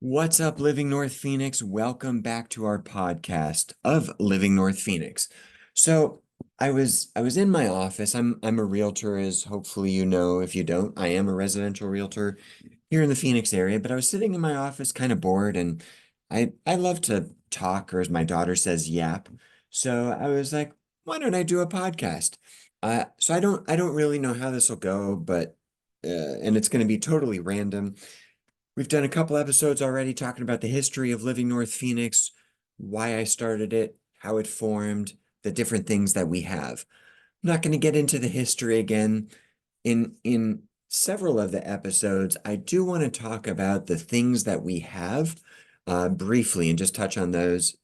What's up, Living North Phoenix? Welcome back to our podcast of Living North Phoenix. So I was in my office. I'm a realtor, as hopefully you know. If you don't, I am a residential realtor here in the Phoenix area, but I was sitting in my office kind of bored, and I love to talk, or as my daughter says, yap. So I was like, why don't I do a podcast? So I don't really know how this will go, but and it's going to be totally random. We've done a couple episodes already talking about the history of Living North Phoenix, why I started it, how it formed, the different things that we have. I'm not going to get into the history again. In several of the episodes, I do want to talk about the things that we have briefly and just touch on those.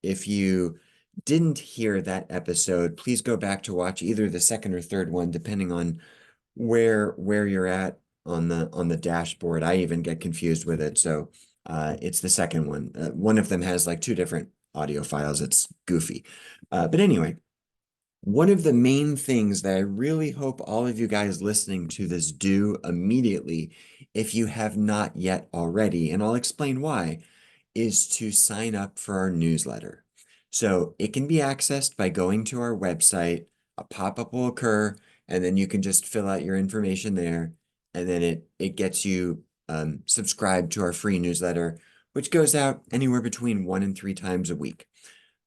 If you didn't hear that episode, please go back to watch either the second or third one, depending on where you're at on the dashboard. I even get confused with it. So it's the second one. One of them has like two different audio files. It's goofy. But anyway, one of the main things that I really hope all of you guys listening to this do immediately, if you have not yet already, and I'll explain why, is to sign up for our newsletter. So it can be accessed by going to our website. A pop-up will occur, and then you can just fill out your information there, and then it gets you subscribed to our free newsletter, which goes out anywhere between 1 and 3 times a week.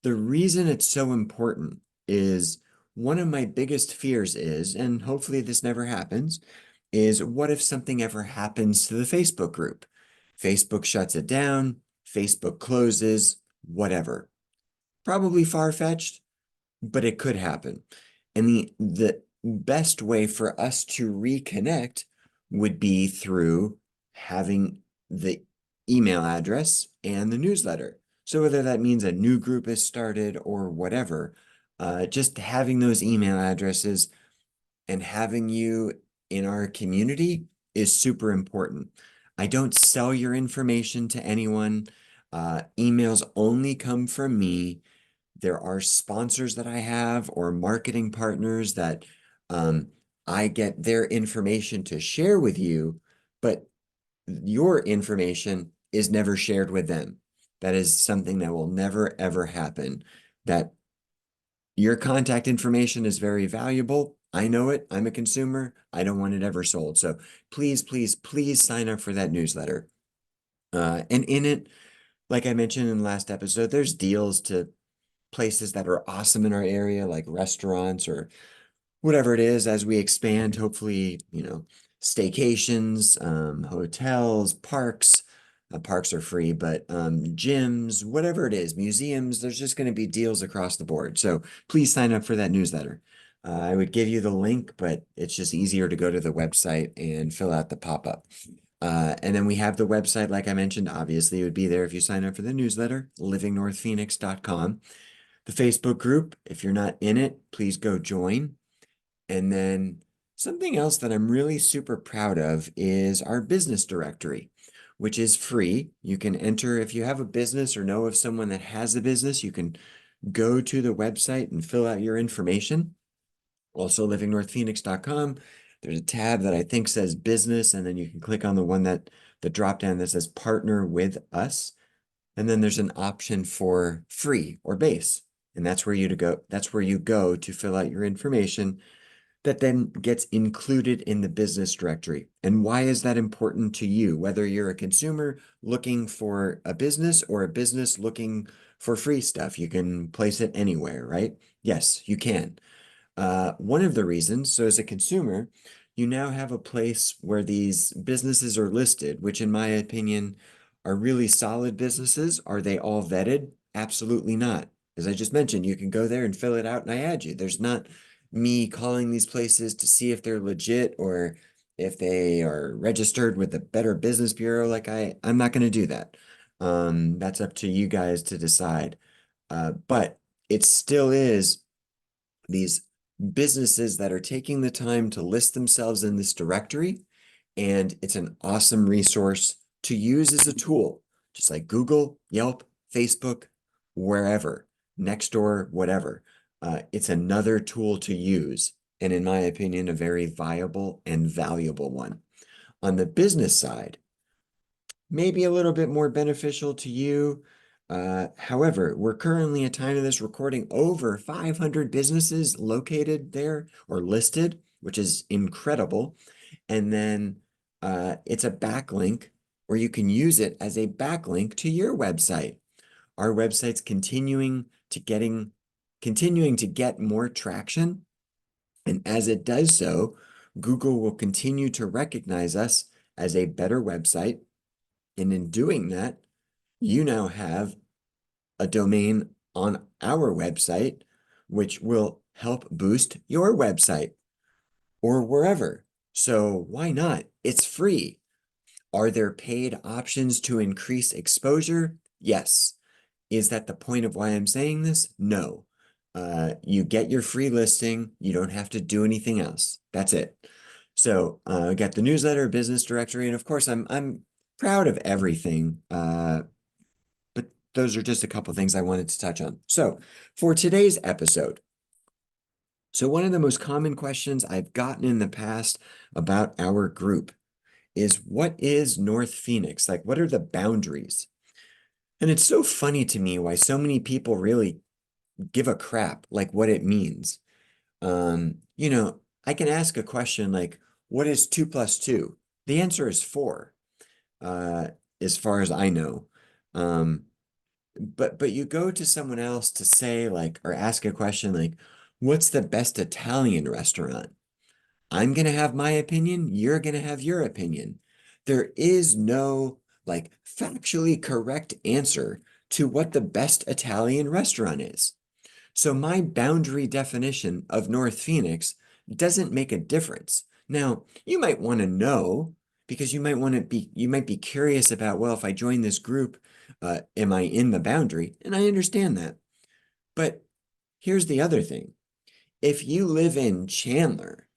The reason it's so important is one of my biggest fears is, and hopefully this never happens, is what if something ever happens to the Facebook group? Facebook shuts it down, Facebook closes, whatever. Probably far-fetched, but it could happen. And the best way for us to reconnect would be through having the email address and the newsletter. So whether that means a new group is started or whatever, just having those email addresses and having you in our community is super important. I don't sell your information to anyone. Emails only come from me. There are sponsors that I have or marketing partners that um, I get their information to share with you, but your information is never shared with them. That is something that will never, ever happen. That your contact information is very valuable. I know it. I'm a consumer. I don't want it ever sold. So please, please, please sign up for that newsletter. And in it, like I mentioned in the last episode, there's deals to places that are awesome in our area, like restaurants or whatever it is as we expand, hopefully, staycations, hotels, parks. Parks are free, but gyms, whatever it is, museums, there's just going to be deals across the board. So please sign up for that newsletter. I would give you the link, but it's just easier to go to the website and fill out the pop-up. And then we have the website, like I mentioned, obviously it would be there if you sign up for the newsletter, livingnorthphoenix.com. The Facebook group, if you're not in it, please go join. And then something else that I'm really super proud of is our business directory, which is free. You can enter if you have a business or know of someone that has a business, you can go to the website and fill out your information. Also, livingnorthphoenix.com. There's a tab that I think says business, and then you can click on the one that the drop down that says partner with us. And then there's an option for free or base. And that's where you go to fill out your information that then gets included in the business directory. And why is that important to you? Whether you're a consumer looking for a business or a business looking for free stuff, you can place it anywhere, right? Yes, you can. One of the reasons, so as a consumer, you now have a place where these businesses are listed, which in my opinion are really solid businesses. Are they all vetted? Absolutely not. As I just mentioned, you can go there and fill it out and I add you. There's not me calling these places to see if they're legit or if they are registered with the Better Business Bureau. I'm not going to do that. That's up to you guys to decide. But it still is these businesses that are taking the time to list themselves in this directory. And it's an awesome resource to use as a tool, just like Google, Yelp, Facebook, wherever, Nextdoor, whatever. It's another tool to use. And in my opinion, a very viable and valuable one. On the business side, maybe a little bit more beneficial to you. However, we're currently at time of this recording over 500 businesses located there or listed, which is incredible. And then it's a backlink where you can use it as a backlink to your website. Our website's continuing to get more traction. And as it does so, Google will continue to recognize us as a better website. And in doing that, you now have a domain on our website, which will help boost your website or wherever. So why not? It's free. Are there paid options to increase exposure? Yes. Is that the point of why I'm saying this? No. You get your free listing. You don't have to do anything else. That's it. So I got the newsletter, business directory, and of course I'm proud of everything. But those are just a couple things I wanted to touch on. So for today's episode, so one of the most common questions I've gotten in the past about our group is what is North Phoenix? Like, what are the boundaries? And it's so funny to me why so many people really give a crap like what it means. I can ask a question like, what is 2 plus 2? The answer is 4, uh, as far as I know. Um, but you go to someone else to say like, or ask a question like, what's the best Italian restaurant? I'm gonna have my opinion, you're gonna have your opinion. There is no like factually correct answer to what the best Italian restaurant is. So my boundary definition of North Phoenix doesn't make a difference. Now, you might want to know because you might be curious about, well, if I join this group, am I in the boundary? And I understand that. But here's the other thing. If you live in Chandler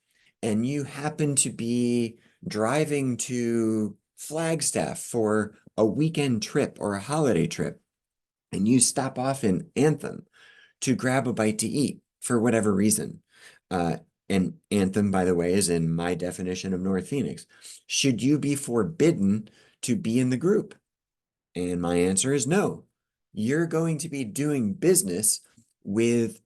and you happen to be driving to Flagstaff for a weekend trip or a holiday trip, and you stop off in Anthem to grab a bite to eat for whatever reason. Uh, and Anthem, by the way, is in my definition of North Phoenix. Should you be forbidden to be in the group? And my answer is no. You're going to be doing business with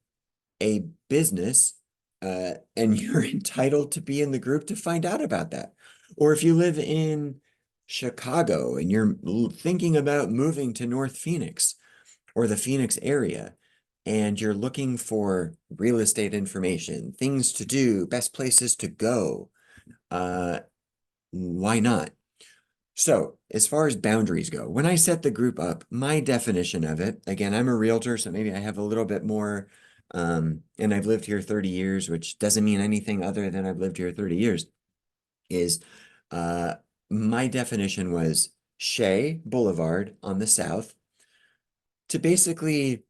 a business, and you're entitled to be in the group to find out about that. Or if you live in Chicago and you're thinking about moving to North Phoenix, or the Phoenix area, and you're looking for real estate information, things to do, best places to go, uh, why not? So, as far as boundaries go, when I set the group up, my definition of it, again, I'm a realtor, so maybe I have a little bit more, and I've lived here 30 years, which doesn't mean anything other than I've lived here 30 years, is uh, my definition was Shea Boulevard on the south to basically,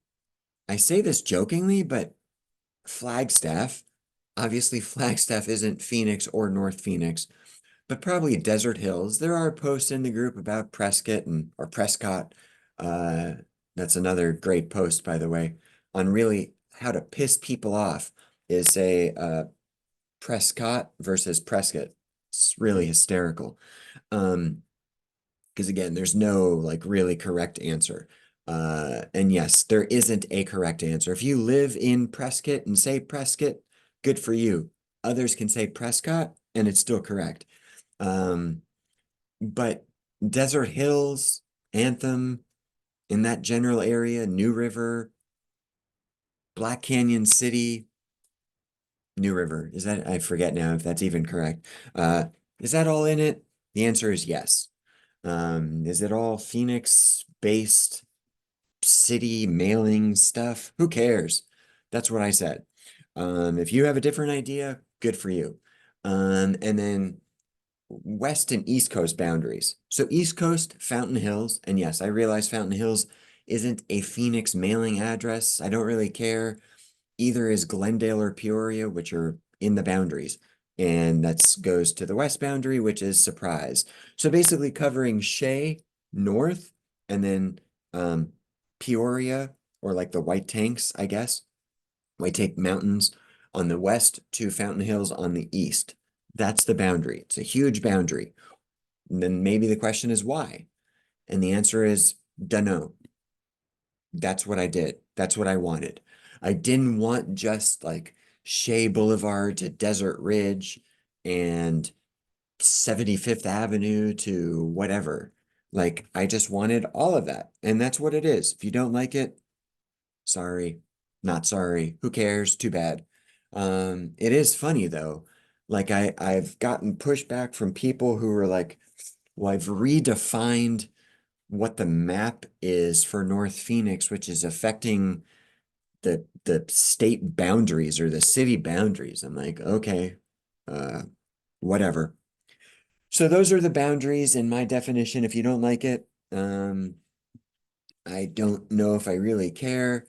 I say this jokingly, but Flagstaff, obviously Flagstaff isn't Phoenix or North Phoenix, but probably Desert Hills. There are posts in the group about Prescott or Prescott. Uh, that's another great post, by the way, on really how to piss people off is say Prescott versus Prescott. It's really hysterical. Because again, there's no like really correct answer. And yes, there isn't a correct answer. If you live in Prescott and say Prescott, good for you. Others can say Prescott and it's still correct. Um, but Desert Hills, Anthem, in that general area, New River, Black Canyon City, New River, is that, I forget now if that's even correct. Is that all in it? The answer is yes. Is it all Phoenix based city mailing stuff? Who cares? That's what I said. If you have a different idea, good for you. And then West and East Coast boundaries. So East Coast, Fountain Hills, and yes, I realize Fountain Hills isn't a Phoenix mailing address. I don't really care. Either is Glendale or Peoria, which are in the boundaries. And that goes to the west boundary, which is Surprise. So basically covering Shea north and then Peoria or like the White Tanks, I guess. White Tank Mountains on the west to Fountain Hills on the east. That's the boundary. It's a huge boundary. And then maybe the question is why? And the answer is dunno. That's what I did. That's what I wanted. I didn't want just like Shea Boulevard to Desert Ridge and 75th Avenue to whatever. Like, I just wanted all of that. And that's what it is. If you don't like it, sorry, not sorry. Who cares? Too bad. It is funny though. Like I've gotten pushback from people who are like, well, I've redefined what the map is for North Phoenix, which is affecting the state boundaries or the city boundaries. I'm like, okay, uh, whatever. So those are the boundaries in my definition. If you don't like it, I don't know if I really care.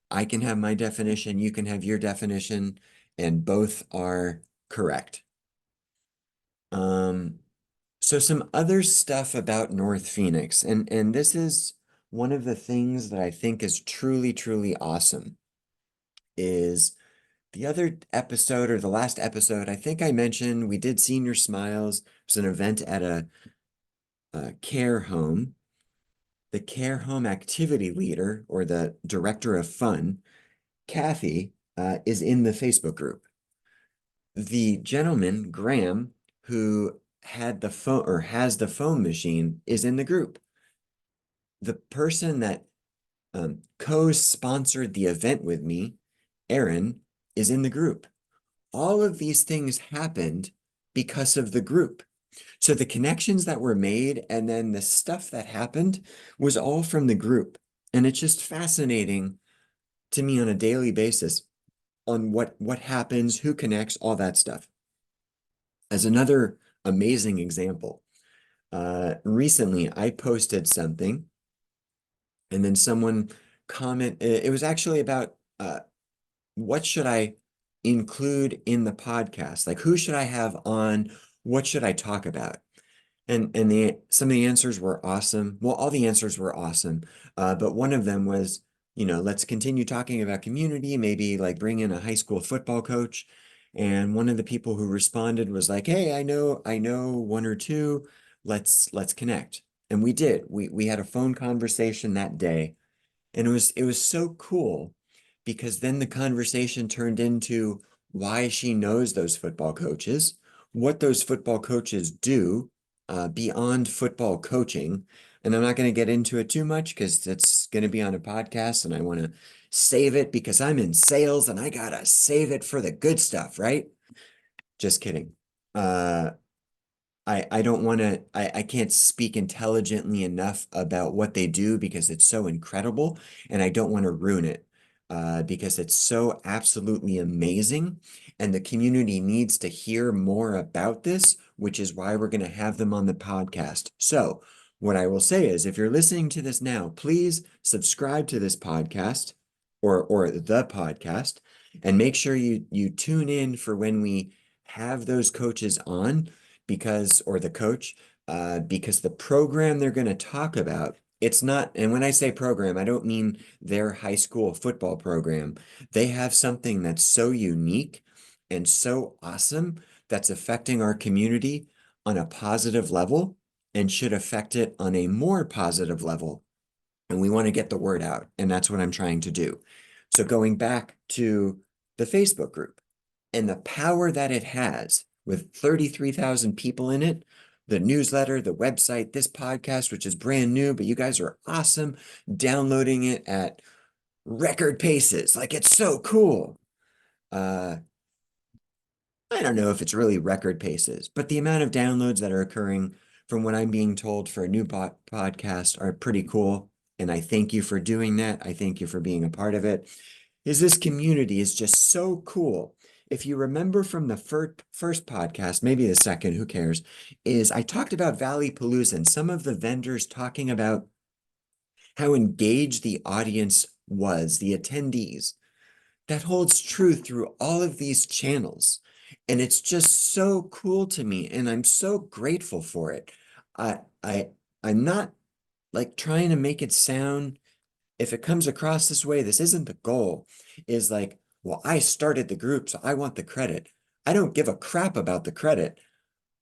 I can have my definition, you can have your definition, and both are correct. Um, so some other stuff about North Phoenix, and this is one of the things that I think is truly, truly awesome, is the other episode or the last episode, I think I mentioned we did Senior Smiles. It was an event at a care home. The care home activity leader or the director of fun, Kathy, is in the Facebook group. The gentleman, Graham, who had the phone or has the phone machine, is in the group. The person that co-sponsored the event with me, Aaron, is in the group. All of these things happened because of the group. So the connections that were made and then the stuff that happened was all from the group. And it's just fascinating to me on a daily basis on what happens, who connects, all that stuff. As another amazing example, recently I posted something and then someone it was actually about what should I include in the podcast? Like who should I have on? What should I talk about? And some of the answers were awesome. Well, all the answers were awesome. But one of them was, let's continue talking about community, maybe like bring in a high school football coach. And one of the people who responded was like, "Hey, I know one or two. Let's connect." And we did. We had a phone conversation that day, and it was so cool because then the conversation turned into why she knows those football coaches, what those football coaches do beyond football coaching. And I'm not going to get into it too much because it's going to be on a podcast and I want to save it because I'm in sales and I gotta save it for the good stuff, right? Just kidding. Uh, I don't want to, I can't speak intelligently enough about what they do because it's so incredible and I don't want to ruin it because it's so absolutely amazing and the community needs to hear more about this, which is why we're going to have them on the podcast. So what I will say is if you're listening to this now, please subscribe to this podcast or the podcast and make sure you tune in for when we have those coaches on because, or the coach, because the program they're going to talk about, it's not, and when I say program, I don't mean their high school football program. They have something that's so unique and so awesome that's affecting our community on a positive level and should affect it on a more positive level. And we want to get the word out, and that's what I'm trying to do. So going back to the Facebook group and the power that it has with 33,000 people in it, the newsletter, the website, this podcast, which is brand new, but you guys are awesome, downloading it at record paces. Like it's so cool. Uh, I don't know if it's really record paces, but the amount of downloads that are occurring from what I'm being told for a new podcast are pretty cool. And I thank you for doing that. I thank you for being a part of it. This community is just so cool. If you remember from the first podcast, maybe the second, who cares, is I talked about Valley Palooza and some of the vendors talking about how engaged the audience was, the attendees. That holds true through all of these channels. And it's just so cool to me. And I'm so grateful for it. I, I, I'm not like trying to make it sound, if it comes across this way, this isn't the goal, is like, well, I started the group, so I want the credit. I don't give a crap about the credit.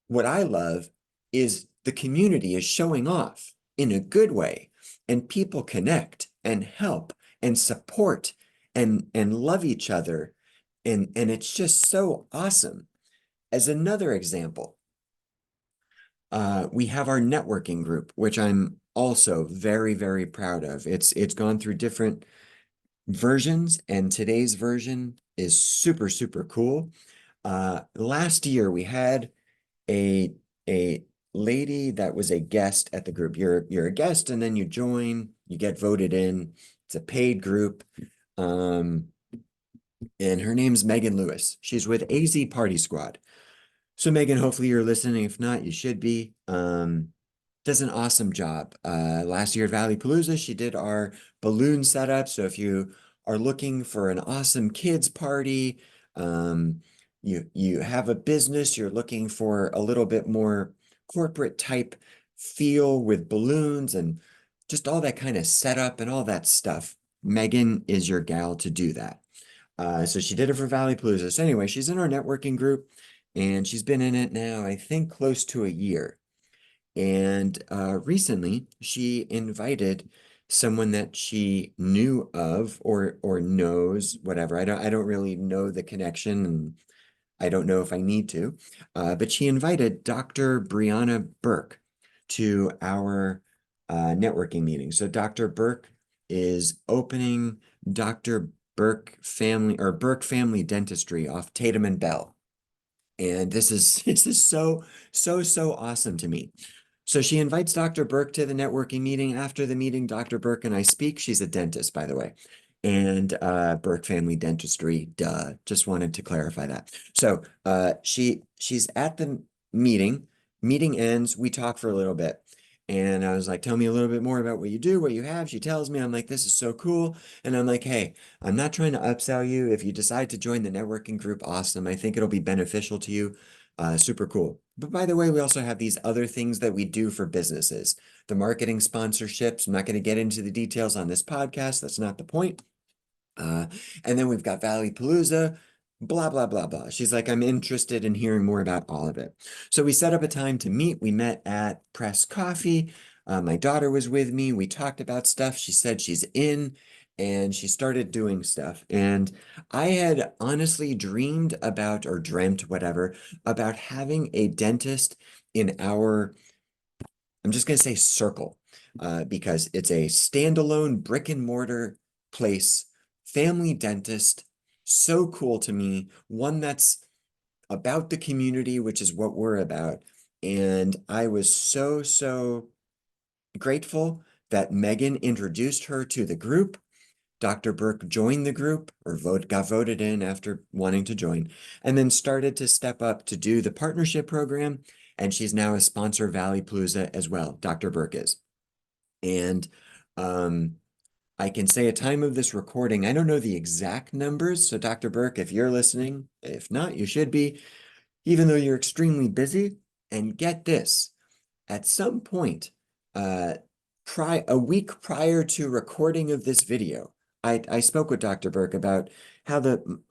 What I love is the community is showing off. in a good way, and people connect and help and support and love each other, and it's just so awesome. As another example, we have our networking group, which I'm also very, very proud of. It's gone through different versions, and today's version is super, super cool. Last year we had a a lady that was a guest at the group. You're a guest, and then you join, you get voted in. It's a paid group. Um, and her name's Megan Lewis. She's with AZ Party Squad. So Megan, hopefully you're listening. If not, you should be. Does an awesome job. Last year at Valley Palooza, she did our balloon setup. So if you are looking for an awesome kids party, um, you have a business, you're looking for a little bit more corporate type feel with balloons and just all that kind of setup and all that stuff. Megan is your gal to do that. So she did it for Valley Palooza. So anyway, she's in our networking group and she's been in it now, I think, close to a year. And recently, she invited someone that she knew of or knows, whatever. I don't really know the connection, and I don't know if I need to. But she invited Dr. Brianna Burke to our networking meeting. So Dr. Burke is opening Dr. Burke Family Dentistry off Tatum and Bell. And this is this is so awesome to me. So she invites Dr. Burke to the networking meeting. After the meeting, Dr. Burke and I speak. She's a dentist, by the way. And Burke Family Dentistry, duh. Just wanted to clarify that. So she's at the meeting. Meeting ends. We talk for a little bit. And I was like, tell me a little bit more about what you do, what you have. She tells me, I'm like, this is so cool. And I'm like, hey, I'm not trying to upsell you. If you decide to join the networking group, awesome. I think it'll be beneficial to you. Super cool. But by the way, we also have these other things that we do for businesses. The marketing sponsorships. I'm not going to get into the details on this podcast. That's not the point. And then we've got Valley Palooza, blah, blah, blah, blah. She's like, I'm interested in hearing more about all of it. So we set up a time to meet. We met at Press Coffee. My daughter was with me. We talked about stuff. She said she's in, and she started doing stuff. And I had honestly dreamed about, or dreamt, whatever, about having a dentist in our, I'm just going to say circle, because it's a standalone brick and mortar place, family dentist, so cool to me, one that's about the community, which is what we're about. And I was so grateful that Megan introduced her to the group. Dr. Burke joined the group, or got voted in after wanting to join, and then started to step up to do the partnership program. And she's now a sponsor of Valley Palooza as well. Dr. Burke is. And I can say at time of this recording, I don't know the exact numbers. So Dr. Burke, if you're listening, if not, you should be, even though you're extremely busy. And get this, at some point, a week prior to recording of this video, I spoke with Dr. Burke about how the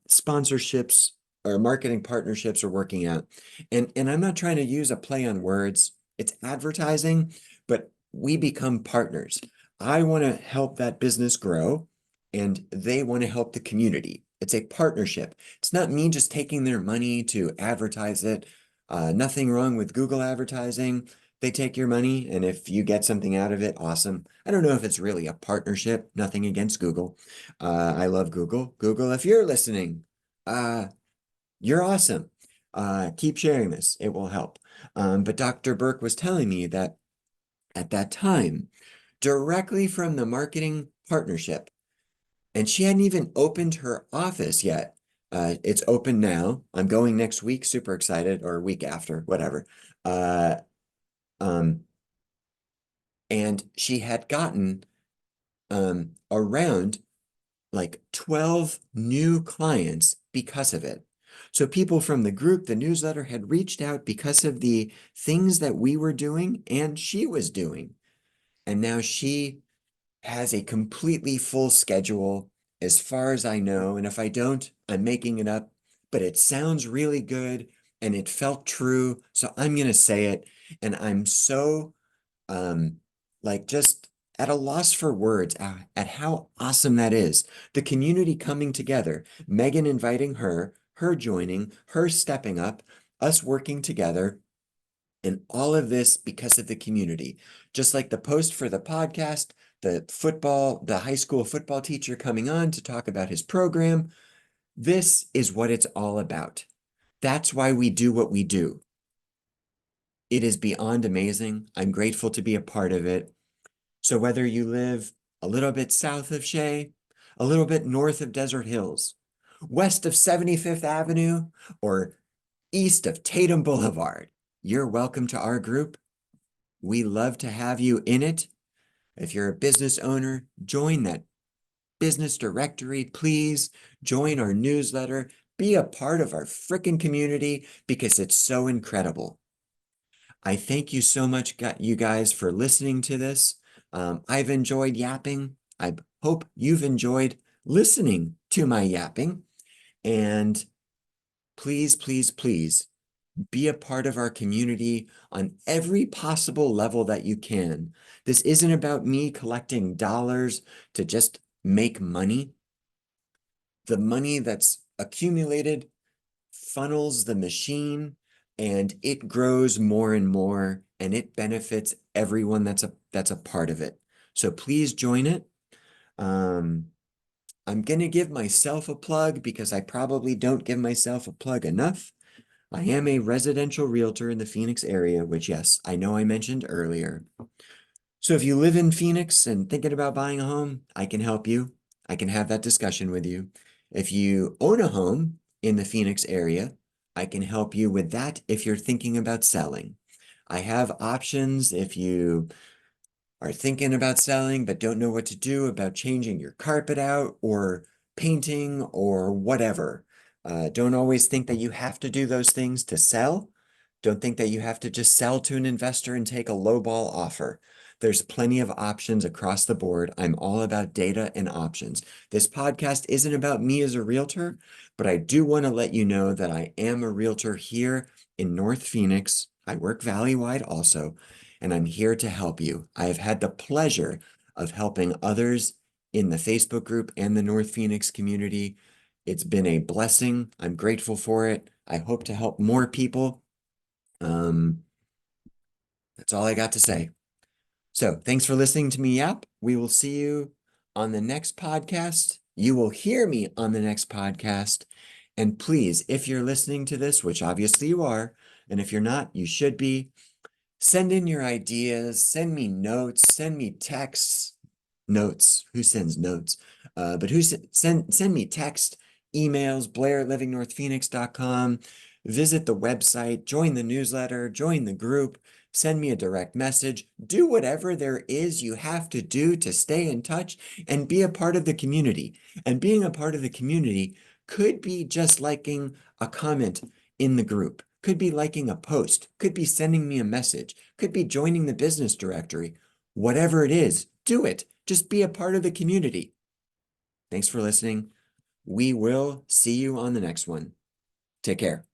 sponsorships or marketing partnerships are working out. And I'm not trying to use a play on words. It's advertising, but we become partners. I want to help that business grow, and they want to help the community. It's a partnership. It's not me just taking their money to advertise it. Nothing wrong with Google advertising. They take your money, and if you get something out of it, awesome. I don't know if it's really a partnership. Nothing against Google. I love Google. Google, if you're listening, you're awesome. Keep sharing this. It will help. But Dr. Burke was telling me that at that time, directly from the marketing partnership, and she hadn't even opened her office yet. It's open now. I'm going next week, super excited, or week after, whatever. Uh, um, and she had gotten around like 12 new clients because of it. So people from the group, the newsletter, had reached out because of the things that we were doing and she was doing. And now she has a completely full schedule as far as I know. And if I don't, I'm making it up, but it sounds really good and it felt true. So I'm going to say it. And I'm so like just at a loss for words at how awesome that is. The community coming together, Megan inviting her, her joining, her stepping up, us working together, and all of this because of the community. Just like the post for the podcast, the high school football teacher coming on to talk about his program. This is what it's all about. That's why we do what we do. It is beyond amazing. I'm grateful to be a part of it. So whether you live a little bit south of Shea, a little bit north of Desert Hills, west of 75th Avenue, or east of Tatum Boulevard, you're welcome to our group. We love to have you in it. If you're a business owner, join that business directory. Please join our newsletter. Be a part of our frickin' community because it's so incredible. I thank you so much, you guys, for listening to this. I've enjoyed yapping. I hope you've enjoyed listening to my yapping. And please, please, please be a part of our community on every possible level that you can. This isn't about me collecting dollars to just make money. The money that's accumulated funnels the machine and it grows more and more and it benefits everyone that's a part of it. So please join it. I'm going to give myself a plug because I probably don't give myself a plug enough. I am a residential realtor in the Phoenix area, which, yes, I know I mentioned earlier. So if you live in Phoenix and thinking about buying a home, I can help you. I can have that discussion with you. If you own a home in the Phoenix area, I can help you with that if you're thinking about selling. I have options if you are thinking about selling but don't know what to do about changing your carpet out or painting or whatever. Don't always think that you have to do those things to sell. Don't think that you have to just sell to an investor and take a lowball offer. There's plenty of options across the board. I'm all about data and options. This podcast isn't about me as a realtor, but I do want to let you know that I am a realtor here in North Phoenix. I work valley-wide also, and I'm here to help you. I have had the pleasure of helping others in the Facebook group and the North Phoenix community. It's been a blessing. I'm grateful for it. I hope to help more people. That's all I got to say. So thanks for listening to me yap. We will see you on the next podcast. You will hear me on the next podcast. And please, if you're listening to this, which obviously you are, and if you're not, you should be, send in your ideas, send me notes, send me texts. Notes. Who sends notes? But send me text, emails, blair@livingnorthphoenix.com. Visit the website, join the newsletter, join the group, send me a direct message. Do whatever there is you have to do to stay in touch and be a part of the community. And being a part of the community could be just liking a comment in the group, could be liking a post, could be sending me a message, could be joining the business directory. Whatever it is, do it. Just be a part of the community. Thanks for listening. We will see you on the next one. Take care.